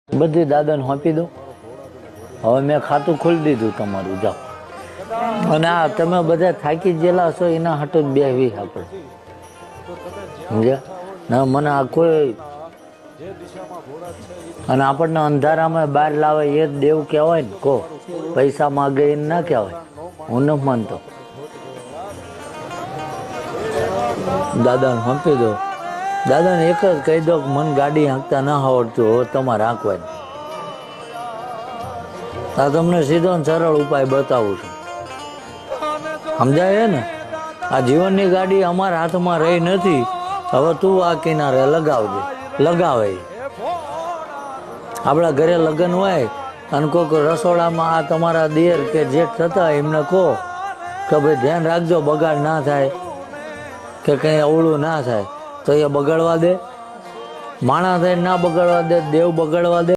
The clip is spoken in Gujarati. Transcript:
બધી દાદાને સોંપી દો. હવે મેં ખાતું ખોલી દીધું તમારું, જાઓ. અને આ તમે બધા થાકી ગયેલા છો એના હાટુ જ બેહવી આપણે, સમજ્યા? ના મને આ કોઈ, અને આપણને અંધારામાં બહાર લાવે એ જ દેવ કહેવાય ને. કહો પૈસા માગે એને ના કહેવાય. હું ન માનતો. દાદાને સોંપી દો. દાદાને એક જ કહી દો કે મને ગાડી હાંકતા ના આવડતું, હવે તમારે હાંકવાની. આ તમને સીધો ને સરળ ઉપાય બતાવું છું, સમજાય ને? આ જીવનની ગાડી અમારા હાથમાં રહી નથી. હવે તું આ કિનારે લગાવજે, લગાવે. આપણા ઘરે લગ્ન હોય અને કોઈક રસોડામાં આ તમારા દેર કે જેઠ થતા એમને કહો કે ભાઈ ધ્યાન રાખજો, બગાડ ના થાય કે કંઈ અવળું ના થાય, તો એ બગાડવા દે? માણસ થાય ના બગાડવા દે, દેવ બગાડવા દે?